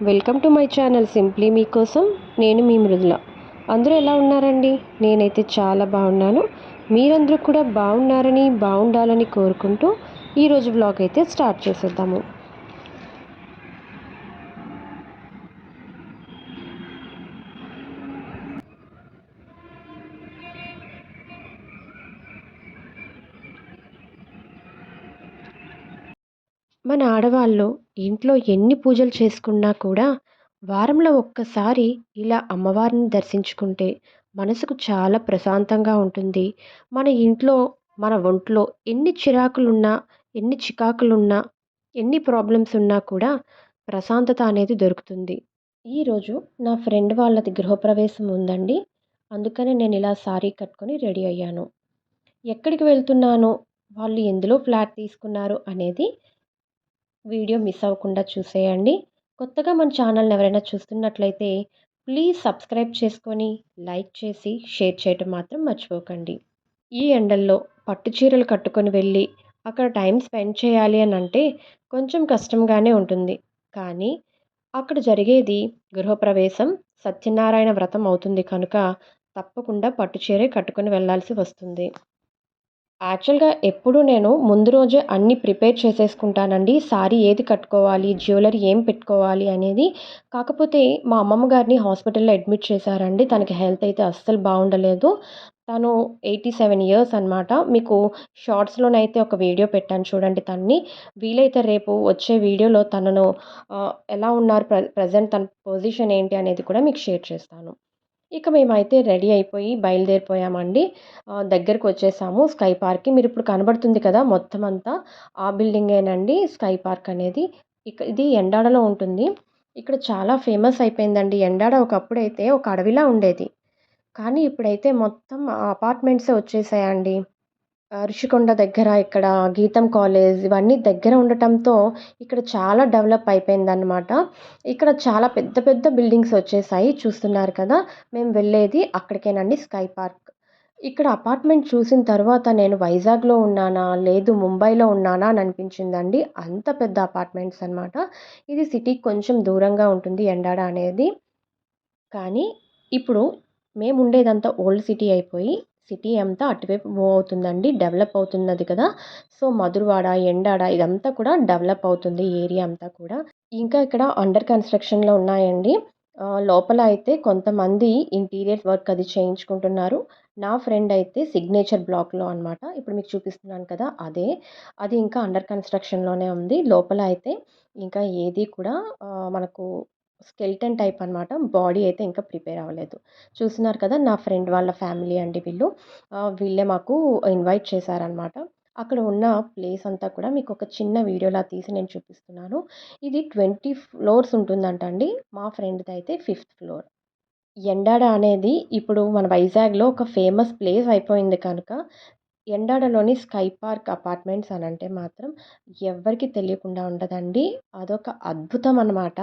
Welcome to my channel simply మీకోసం. నేను మీ మృదుల. అందరూ ఎలా ఉన్నారండి? నేనైతే చాలా బాగున్నాను. మీరందరూ కూడా బాగుండాలని కోరుకుంటూ ఈరోజు వ్లాగ్ అయితే స్టార్ట్ చేసేద్దాము. మన ఆడవాళ్ళు ఇంట్లో ఎన్ని పూజలు చేసుకున్నా కూడా వారంలో ఒక్కసారి ఇలా అమ్మవారిని దర్శించుకుంటే మనసుకు చాలా ప్రశాంతంగా ఉంటుంది. మన ఇంట్లో, మన ఒంట్లో ఎన్ని చిరాకులున్నా, ఎన్ని చికాకులున్నా, ఎన్ని ప్రాబ్లమ్స్ ఉన్నా కూడా ప్రశాంతత అనేది దొరుకుతుంది. ఈరోజు నా ఫ్రెండ్ వాళ్ళది గృహప్రవేశం ఉందండి. అందుకని నేను ఇలా సారీ కట్టుకొని రెడీ అయ్యాను. ఎక్కడికి వెళ్తున్నానో, వాళ్ళు ఎందులో ఫ్లాట్ తీసుకున్నారు అనేది వీడియో మిస్ అవ్వకుండా చూసేయండి. కొత్తగా మన ఛానల్ని ఎవరైనా చూస్తున్నట్లయితే ప్లీజ్ సబ్స్క్రైబ్ చేసుకొని లైక్ చేసి షేర్ చేయడం మాత్రం మర్చిపోకండి. ఈ ఎండల్లో పట్టు చీరలు కట్టుకొని వెళ్ళి అక్కడ టైం స్పెండ్ చేయాలి అని అంటే కొంచెం కష్టంగానే ఉంటుంది. కానీ అక్కడ జరిగేది గృహప్రవేశం, సత్యనారాయణ వ్రతం అవుతుంది కనుక తప్పకుండా పట్టు చీరే కట్టుకొని వెళ్ళాల్సి వస్తుంది. యాక్చువల్‌గా ఎప్పుడూ నేను ముందు రోజే అన్నీ ప్రిపేర్ చేసేసుకుంటానండి. సారీ ఏది కట్టుకోవాలి, జ్యువెలరీ ఏం పెట్టుకోవాలి అనేది. కాకపోతే మా అమ్మమ్మ గారిని హాస్పిటల్‌లో అడ్మిట్ చేశారండి. తనకి హెల్త్ అయితే అస్సలు బాగుండలేదు. తను 87 ఇయర్స్ అనమాట. మీకు షార్ట్స్‌లోనైతే ఒక వీడియో పెట్టాను చూడండి తనని. వీలైతే రేపు వచ్చే వీడియోలో తనను ఎలా ఉన్నారు ప్రెజెంట్ తన పొజిషన్ ఏంటి అనేది కూడా మీకు షేర్ చేస్తాను. ఇక మేమైతే రెడీ అయిపోయి బయలుదేరిపోయామండి. దగ్గరకొచ్చేసాము స్కై పార్క్‌కి. మీరిప్పుడు కనబడుతుంది కదా! మొత్తం అంతా ఆ బిల్డింగేనండి స్కై పార్క్ అనేది. ఇది ఎండాడలో ఉంటుంది. ఇక్కడ చాలా ఫేమస్ అయిపోయిందండి. ఎండాడ ఒకప్పుడైతే ఒక అడవిలా ఉండేది. కానీ ఇప్పుడైతే మొత్తం అపార్ట్మెంట్సే వచ్చేసాయండి. ఋషికొండ దగ్గర ఇక్కడ గీతం కాలేజ్ ఇవన్నీ దగ్గర ఉండటంతో ఇక్కడ చాలా డెవలప్ అయిపోయిందనమాట. ఇక్కడ చాలా పెద్ద పెద్ద బిల్డింగ్స్ వచ్చేసాయి. చూస్తున్నారు కదా! మేము వెళ్ళేది అక్కడికేనండి స్కై పార్క్. ఇక్కడ అపార్ట్మెంట్ చూసిన తర్వాత నేను వైజాగ్‌లో ఉన్నానా? లేదు ముంబైలో ఉన్నానా? అని అనిపించిందండి. అంత పెద్ద అపార్ట్మెంట్స్ అనమాట. ఇది సిటీకి కొంచెం దూరంగా ఉంటుంది ఎండాడ అనేది. కానీ ఇప్పుడు మేముండేదంతా ఓల్డ్ సిటీ అయిపోయి, సిటీ అంతా అటువైపు మూవ్ అవుతుందండి. డెవలప్ అవుతున్నది కదా! సో, మధురవాడ, ఎండాడ ఇదంతా కూడా డెవలప్ అవుతుంది ఏరియా అంతా కూడా. ఇంకా ఇక్కడ అండర్ కన్‌స్ట్రక్షన్‌లో ఉన్నాయండి. లోపల అయితే కొంతమంది ఇంటీరియర్ వర్క్ అది చేయించుకుంటున్నారు. నా ఫ్రెండ్ అయితే సిగ్నేచర్ బ్లాక్‌లో అనమాట. ఇప్పుడు మీకు చూపిస్తున్నాను కదా! అదే. అది ఇంకా అండర్ కన్‌స్ట్రక్షన్‌లోనే ఉంది. లోపల అయితే ఇంకా ఏది కూడా మనకు స్కెలిటన్ టైప్ అనమాట. బాడీ అయితే ఇంకా ప్రిపేర్ అవ్వలేదు. చూస్తున్నారు కదా! నా ఫ్రెండ్ వాళ్ళ ఫ్యామిలీ అండి వీళ్ళు. వీళ్ళే మాకు ఇన్వైట్ చేశారనమాట. అక్కడ ఉన్న ప్లేస్ అంతా కూడా మీకు ఒక చిన్న వీడియోలా తీసి నేను చూపిస్తున్నాను. ఇది 20 ఫ్లోర్స్ ఉంటుందంట అండి. మా ఫ్రెండ్‌దయితే 5థ్ ఫ్లోర్. ఎండాడ అనేది ఇప్పుడు మన వైజాగ్‌లో ఒక ఫేమస్ ప్లేస్ అయిపోయింది కనుక ఎండాడలోని స్కై పార్క్ అపార్ట్మెంట్స్ అనంటే మాత్రం ఎవ్వరికీ తెలియకుండా ఉండదండి. అదొక అద్భుతం అనమాట.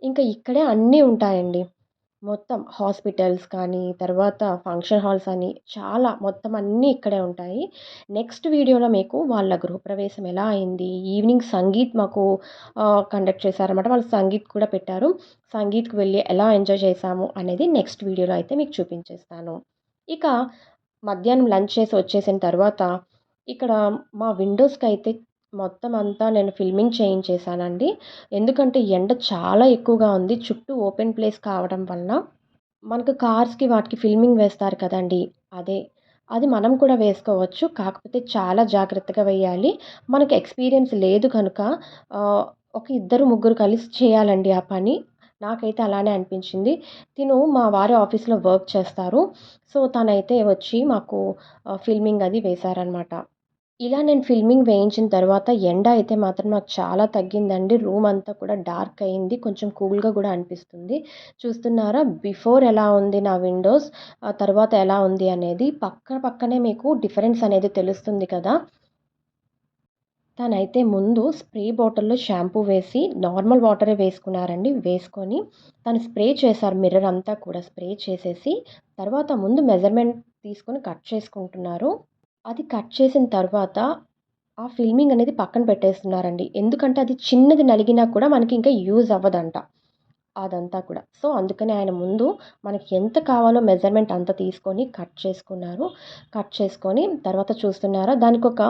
ఇంకా ఇక్కడే అన్నీ ఉంటాయండి. మొత్తం హాస్పిటల్స్ కానీ, తర్వాత ఫంక్షన్ హాల్స్ అని చాలా మొత్తం అన్నీ ఇక్కడే ఉంటాయి. నెక్స్ట్ వీడియోలో మీకు వాళ్ళ గృహప్రవేశం ఎలా అయింది, ఈవినింగ్ సంగీత్ మాకు కండక్ట్ చేశారన్నమాట. వాళ్ళు సంగీత్ కూడా పెట్టారు. సంగీత్‌కి వెళ్ళి ఎలా ఎంజాయ్ చేశాము అనేది నెక్స్ట్ వీడియోలో అయితే మీకు చూపించేస్తాను. ఇక మధ్యాహ్నం లంచ్ చేసి వచ్చేసిన తర్వాత ఇక్కడ మా విండోస్‌కైతే మొత్తం అంతా నేను ఫిల్మింగ్ చేయించేసానండి. ఎందుకంటే ఎండ చాలా ఎక్కువగా ఉంది. చుట్టూ ఓపెన్ ప్లేస్ కావడం వలన మనకు కార్స్‌కి వాటికి ఫిల్మింగ్ వేస్తారు కదండీ! అదే. అది మనం కూడా వేసుకోవచ్చు. కాకపోతే చాలా జాగ్రత్తగా వేయాలి. మనకు ఎక్స్‌పీరియన్స్ లేదు కనుక ఆహ్, ఒక ఇద్దరు, ముగ్గురు కలిసి చేయాలండి ఆ పని. నాకైతే అలానే అనిపించింది. తిను మా వారి ఆఫీస్‌లో వర్క్ చేస్తారు. సో, తనైతే వచ్చి మాకు ఫిల్మింగ్ అది వేశారనమాట. ఇలా నేను ఫిల్మింగ్ వేయించిన తర్వాత ఎండ అయితే మాత్రం నాకు చాలా తగ్గిందండి. రూమ్ అంతా కూడా డార్క్ అయింది. కొంచెం కూల్‌గా గూడా అనిపిస్తుంది. చూస్తున్నారా బిఫోర్ ఎలా ఉంది నా విండోస్, తర్వాత ఎలా ఉంది అనేది. పక్కనే మీకు డిఫరెన్స్ అనేది తెలుస్తుంది కదా! తనైతే ముందు స్ప్రే బాటిల్‌లో షాంపూ వేసి నార్మల్ వాటరే వేసుకున్నారండి. వేసుకొని తను స్ప్రే చేశారు మిర్రర్ అంతా కూడా స్ప్రే చేసేసి, తర్వాత ముందు మెజర్‌మెంట్ తీసుకొని కట్ చేసుకుంటున్నారు. అది కట్ చేసిన తర్వాత ఆ ఫిల్మింగ్ అనేది పక్కన పెట్టేస్తున్నారండి. ఎందుకంటే అది చిన్నది నలిగినా కూడా మనకి ఇంకా యూజ్ అవ్వదంట. అదంతా కూడా. సో, అందుకని ఆయన ముందు మనకి ఎంత కావాలో మెజర్‌మెంట్ అంత తీసుకొని కట్ చేసుకున్నారు. కట్ చేసుకొని తర్వాత చూస్తున్నారా దానికొక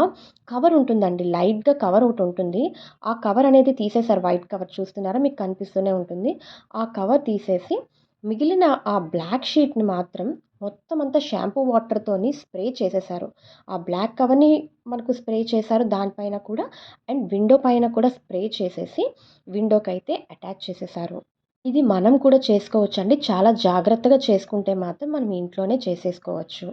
కవర్ ఉంటుందండి. లైట్‌గా కవర్ ఒకటుంటుంది. ఆ కవర్ అనేది తీసేశారు. వైట్ కవర్ చూస్తున్నారా? మీకు కనిపిస్తూనే ఉంటుంది. ఆ కవర్ తీసేసి మిగిలిన ఆ బ్లాక్ షీట్‌ని మాత్రం మొత్తం అంతా షాంపూ వాటర్‌తోని స్ప్రే చేసేశారు. ఆ బ్లాక్ కవర్‌ని మనకు స్ప్రే చేశారు. దానిపైన కూడా అండ్ విండో పైన కూడా స్ప్రే చేసేసి విండోకైతే అటాచ్ చేసేశారు. ఇది మనం కూడా చేసుకోవచ్చండి. చాలా జాగ్రత్తగా చేసుకుంటే మాత్రం మనం ఇంట్లోనే చేసేసుకోవచ్చు.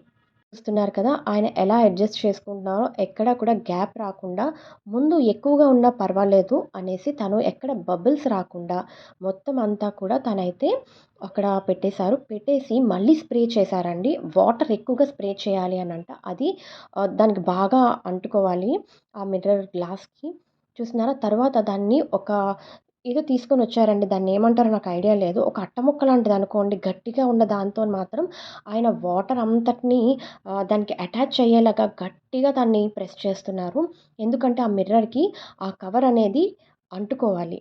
చూస్తున్నారు కదా! ఆయన ఎలా అడ్జస్ట్ చేసుకుంటున్నారో ఎక్కడ కూడా గ్యాప్ రాకుండా ముందు ఎక్కువగా ఉన్నా పర్వాలేదు అనేసి తను ఎక్కడ బబుల్స్ రాకుండా మొత్తం అంతా కూడా తనైతే అక్కడ పెట్టేశారు. పెట్టేసి మళ్ళీ స్ప్రే చేశారండి. వాటర్ ఎక్కువగా స్ప్రే చేయాలి అనంట. అది దానికి బాగా అంటుకోవాలి ఆ మిర్రర్ గ్లాస్‌కి. చూస్తున్నారా? తర్వాత దాన్ని ఒక ఏదో తీసుకొనొచ్చారండి. దాన్నేమంటారో నాకు ఐడియా లేదు. ఒక అట్ట ముక్క లాంటిదనుకోండి. గట్టిగా ఉన్న దాంతోని మాత్రం ఆయన వాటర్ అంతటిని దానికి అటాచ్ అయ్యేలాగా గట్టిగా దాన్ని ప్రెస్ చేస్తున్నారు. ఎందుకంటే ఆ మిర్రర్‌కి ఆ కవర్ అనేది అంటుకోవాలి.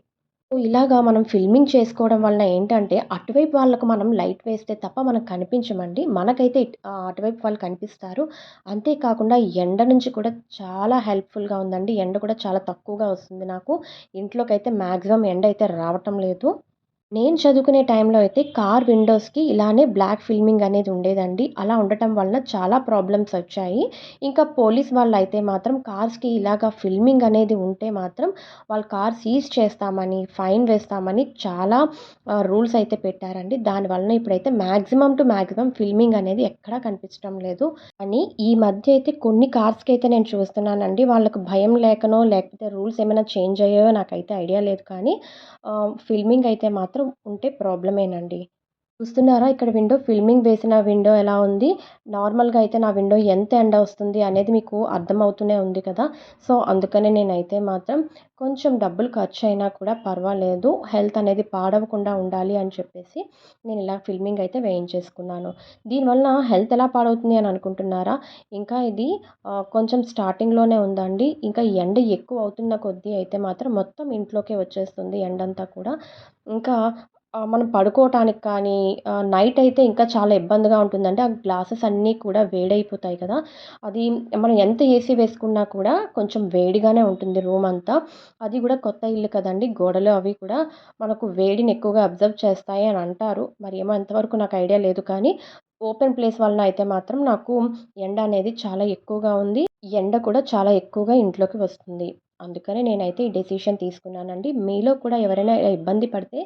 సో, ఇలాగా మనం ఫిల్మింగ్ చేసుకోవడం వలన ఏంటంటే, అటువైపు వాళ్ళకు మనం లైట్ వేస్తే తప్ప మనకు కనిపించమండి. మనకైతే అటువైపు వాళ్ళు కనిపిస్తారు. అంతే కాకుండా ఎండ నుంచి కూడా చాలా హెల్ప్‌ఫుల్‌గా ఉందండి. ఎండ కూడా చాలా తక్కువగా వస్తుంది నాకు. ఇంట్లోకైతే మాక్సిమం ఎండైతే రావటం లేదు. నేను చదువుకునే టైంలో అయితే కార్ విండోస్‌కి ఇలానే బ్లాక్ ఫిల్మింగ్ అనేది ఉండేదండి. అలా ఉండటం వలన చాలా ప్రాబ్లమ్స్ వచ్చాయి. ఇంకా పోలీస్ వాళ్ళైతే మాత్రం కార్స్‌కి ఇలాగ ఫిల్మింగ్ అనేది ఉంటే మాత్రం వాళ్ళ కార్ సీజ్ చేస్తామని, ఫైన్ వేస్తామని చాలా రూల్స్ అయితే పెట్టారండి. దానివలన ఇప్పుడైతే మాక్సిమం టు మాక్సిమం ఫిల్మింగ్ అనేది ఎక్కడా కనిపించడం లేదు. కానీ ఈ మధ్య అయితే కొన్ని కార్స్‌కైతే నేను చూస్తున్నానండి. వాళ్ళకి భయం లేకనో, లేకపోతే రూల్స్ ఏమైనా చేంజ్ అయ్యాయో నాకైతే ఐడియా లేదు కానీ ఫిల్మింగ్ అయితే మాత్రం ఉంటే ప్రాబ్లమేనండి. చూస్తున్నారా ఇక్కడ విండో ఫిల్మింగ్ వేసిన విండో ఎలా ఉంది? నార్మల్‌గా అయితే నా విండో ఎంత ఎండ వస్తుంది అనేది మీకు అర్థమవుతూనే ఉంది కదా! సో, అందుకనే నేనైతే మాత్రం కొంచెం డబ్బులు ఖర్చయినా కూడా పర్వాలేదు. హెల్త్ అనేది పాడవకుండా ఉండాలి అని చెప్పేసి నేను ఇలా ఫిల్మింగ్ అయితే వేయించేసుకున్నాను. దీనివలన హెల్త్ ఎలా పాడవుతుంది అని అనుకుంటున్నారా? ఇంకా ఇది కొంచెం స్టార్టింగ్‌లోనే ఉందండి. ఇంకా ఎండ ఎక్కువ అవుతున్న కొద్దీ అయితే మాత్రం మొత్తం ఇంట్లోకే వచ్చేస్తుంది ఎండంతా కూడా. ఇంకా మనం పడుకోవటానికి కానీ నైట్ అయితే ఇంకా చాలా ఇబ్బందిగా ఉంటుందండి. ఆ గ్లాసెస్ అన్నీ కూడా వేడైపోతాయి కదా! అది మనం ఎంత ఏసీ వేసుకున్నా కూడా కొంచెం వేడిగానే ఉంటుంది రూమ్ అంతా. అది కూడా కొత్త ఇల్లు కదండీ! గోడలు అవి కూడా మనకు వేడిని ఎక్కువగా అబ్జర్వ్ చేస్తాయి అని అంటారు. మరి ఏమో ఎంతవరకు నాకు ఐడియా లేదు కానీ, ఓపెన్ ప్లేస్ వలన అయితే మాత్రం నాకు ఎండ అనేది చాలా ఎక్కువగా ఉంది. ఎండ కూడా చాలా ఎక్కువగా ఇంట్లోకి వస్తుంది. అందుకనే నేనైతే ఈ డెసిషన్ తీసుకున్నానండి. మీలో కూడా ఎవరైనా ఇలా ఇబ్బంది పడితే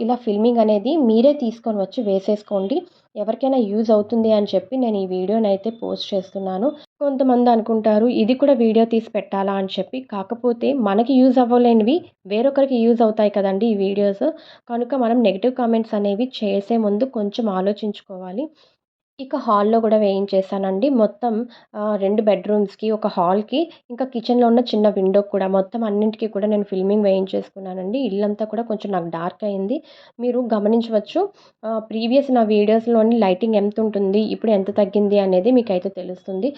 ఇలా ఫిల్మింగ్ అనేది మీరే తీసుకొని వచ్చి వేసేసుకోండి. ఎవరికైనా యూజ్ అవుతుంది అని చెప్పి నేను ఈ వీడియోనైతే పోస్ట్ చేస్తున్నాను. కొంతమంది అనుకుంటారు ఇది కూడా వీడియో తీసి పెట్టాలా అని చెప్పి. కాకపోతే మనకి యూజ్ అవ్వలేనివి వేరొకరికి యూజ్ అవుతాయి కదండీ ఈ వీడియోస్. కనుక మనం నెగెటివ్ కామెంట్స్ అనేవి చేసే ముందు కొంచెం ఆలోచించుకోవాలి. ఇక హాల్‌లో గూడా వేయించేసానండి. మొత్తం 2 బెడ్‌రూమ్స్‌కి, ఒక హాల్‌కి, ఇంకా కిచెన్‌లో ఉన్న చిన్న విండోకి కూడా మొత్తం అన్నింటికి కూడా నేను ఫిల్మింగ్ వేయించేసుకున్నానండి. ఇల్లంతా కూడా కొంచెం నాకు డార్క్ అయింది. మీరు గమనించవచ్చు. ప్రీవియస్ నా వీడియోస్‌లోని లైటింగ్ ఎంతుంటుంది, ఇప్పుడు ఎంత తగ్గింది అనేది మీకైతే తెలుస్తుంది.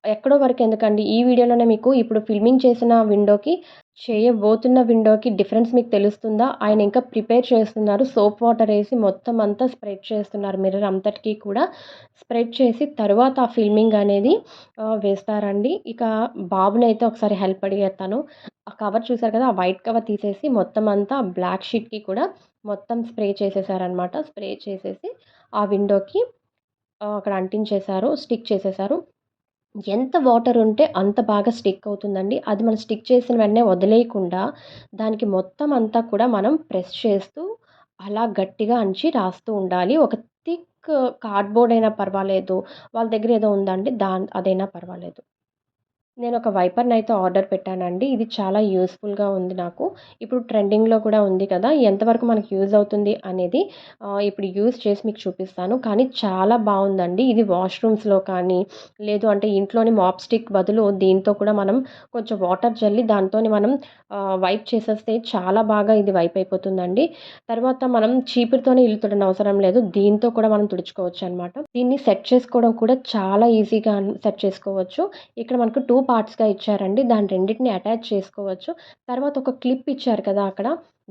ఎక్కడో వరకు ఎందుకండి, ఈ వీడియోలోనే మీకు ఇప్పుడు ఫిల్మింగ్ చేసిన విండోకి, చేయబోతున్న విండోకి డిఫరెన్స్ మీకు తెలుస్తుందా? ఆయన ఇంకా ప్రిపేర్ చేస్తున్నారు. సోప్ వాటర్ ఏసి మొత్తం అంతా స్ప్రెడ్ చేస్తున్నారు. మిర్రర్ అంతటికి కూడా స్ప్రెడ్ చేసి తరువాత ఆ ఫిల్మింగ్ అనేది వేస్తారండి. ఇక బాబునైతే ఒకసారి హెల్ప్ అడిగేత్తాను. ఆ కవర్ చూసారు కదా! ఆ వైట్ కవర్ తీసేసి మొత్తం అంతా బ్లాక్ షీట్‌కి కూడా మొత్తం స్ప్రే చేసేసారనమాట. స్ప్రే చేసేసి ఆ విండోకి అక్కడ అంటించేశారు. స్టిక్ చేసేశారు. ఎంత వాటరుంటే అంత బాగా స్టిక్ అవుతుందండి. అది మనం స్టిక్ చేసిన వెంటనే వదిలేయకుండా దానికి మొత్తం అంతా కూడా మనం ప్రెస్ చేస్తూ అలా గట్టిగా అంచి రాస్తూ ఉండాలి. ఒక థిక్ కార్డ్‌బోర్డ్ అయినా పర్వాలేదు. వాళ్ళ దగ్గర ఏదో ఉందండి అదైనా పర్వాలేదు. నేనొక వైపర్‌నయితే ఆర్డర్ పెట్టానండి. ఇది చాలా యూజ్‌ఫుల్‌గా ఉంది నాకు. ఇప్పుడు ట్రెండింగ్‌లో కూడా ఉంది కదా! ఎంతవరకు మనకి యూజ్ అవుతుంది అనేది ఇప్పుడు యూజ్ చేసి మీకు చూపిస్తాను. కానీ చాలా బావుందండి. ఇది వాష్‌రూమ్స్‌లో కానీ, లేదు అంటే ఇంట్లోని మాప్ స్టిక్ బదులు దీంతో కూడా మనం కొంచెం వాటర్ జల్లి దాంతోని మనం వైప్ చేసేస్తే చాలా బాగా ఇది వైప్ అయిపోతుందండి. తర్వాత మనం చీపురుతోనే ఇల్లు తుడవనవసరం లేదు. దీంతో కూడా మనం తుడుచుకోవచ్చనమాట. దీన్ని సెట్ చేసుకోవడం కూడా చాలా ఈజీగా సెట్ చేసుకోవచ్చు. ఇక్కడ మనకు 2 పార్ట్స్‌గా ఇచ్చారండి. దాని రెండిటిని అటాచ్ చేసుకోవచ్చు. తర్వాత ఒక క్లిప్ ఇచ్చారు కదా అక్కడ,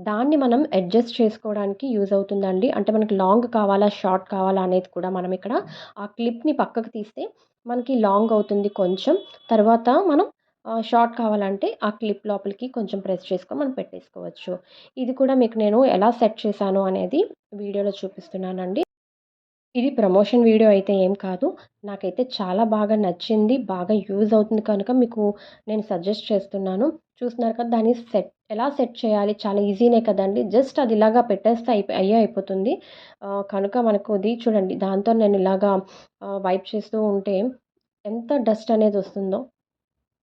దాన్ని మనం అడ్జస్ట్ చేసుకోవడానికి యూజ్ అవుతుందండి. అంటే మనకి లాంగ్ కావాలా, షార్ట్ కావాలా అనేది కూడా మనం ఇక్కడ ఆ క్లిప్‌ని పక్కకు తీస్తే మనకి లాంగ్ అవుతుంది కొంచెం. తర్వాత మనం షార్ట్ కావాలంటే ఆ క్లిప్ లోపలికి కొంచెం ప్రెస్ చేసుకొని మనం పెట్టేసుకోవచ్చు. ఇది కూడా మీకు నేను ఎలా సెట్ చేశాను అనేది వీడియోలో చూపిస్తున్నానండి. ఇది ప్రమోషన్ వీడియో అయితే ఏం కాదు. నాకైతే చాలా బాగా నచ్చింది. బాగా యూజ్ అవుతుంది కనుక మీకు నేను సజెస్ట్ చేస్తున్నాను. చూస్తున్నారు కదా! దాన్ని ఎలా సెట్ చేయాలి? చాలా ఈజీనే కదండీ! జస్ట్ అది ఇలాగా పెట్టేస్తే అయిపోతుంది. కనుక మనకు ఇది చూడండి. దాంతో నేను ఇలాగా వైప్ చేస్తూ ఉంటే ఎంత డస్ట్ అనేది వస్తుందో.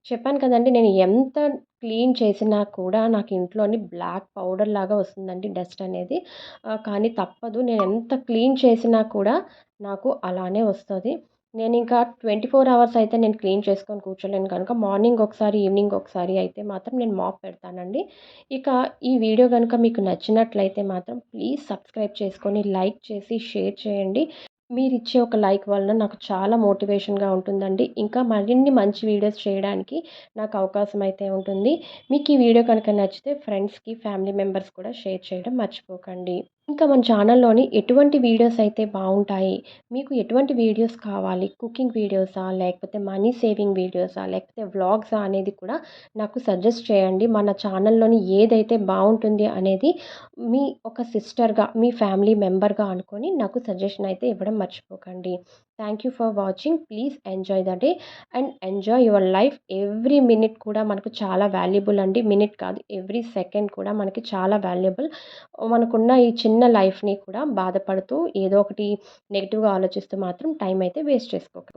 చెప్పాను కదండీ! నేను ఎంత క్లీన్ చేసినా కూడా నాకు ఇంట్లోని బ్లాక్ పౌడర్‌లాగా వస్తుందండి డస్ట్ అనేది. కానీ తప్పదు. నేను ఎంత క్లీన్ చేసినా కూడా నాకు అలానే వస్తది. నేనింకా 24 అవర్స్ అయితే నేను క్లీన్ చేసుకొని కూర్చోలేను కనుక మార్నింగ్ ఒకసారి, ఈవినింగ్ ఒకసారి అయితే మాత్రం నేను మాప్ పెడతానండి. ఇక ఈ వీడియో గనుక మీకు నచ్చినట్లయితే మాత్రం ప్లీజ్ సబ్స్క్రైబ్ చేసుకొని, లైక్ చేసి, షేర్ చేయండి. మీరిచ్చే ఒక లైక్ వలన నాకు చాలా మోటివేషన్‌గా ఉంటుందండి. ఇంకా మరిన్ని మంచి వీడియోస్ చేయడానికి నాకు అవకాశం అయితే ఉంటుంది. మీకు ఈ వీడియో కనుక నచ్చితే ఫ్రెండ్స్‌కి, ఫ్యామిలీ మెంబర్స్ కూడా షేర్ చేయడం మర్చిపోకండి. ఇంకా మన ఛానల్‌లోని ఎటువంటి వీడియోస్ అయితే బావుంటాయి, మీకు ఎటువంటి వీడియోస్ కావాలి, కుకింగ్ వీడియోసా, లేకపోతే మనీ సేవింగ్ వీడియోసా, లేకపోతే వ్లాగ్సా అనేది కూడా నాకు సజెస్ట్ చేయండి. మన ఛానల్‌లోని ఏదైతే బావుంటుంది అనేది మీ ఒక సిస్టర్‌గా, మీ ఫ్యామిలీ మెంబర్‌గా అనుకొని నాకు సజెషన్ అయితే ఇవ్వడం మర్చిపోకండి. Thank you for watching. Please enjoy the day and enjoy your life. Every minute కూడా మనకు చాలా వాల్యుబుల్ అండి. మినిట్ కాదు, ఎవ్రీ సెకండ్ కూడా మనకి చాలా వాల్యుబుల్. మనకున్న ఈ చిన్న లైఫ్‌ని కూడా బాధపడుతూ ఏదో ఒకటి నెగెటివ్‌గా ఆలోచిస్తూ మాత్రం టైం అయితే వేస్ట్ చేసుకోకండి.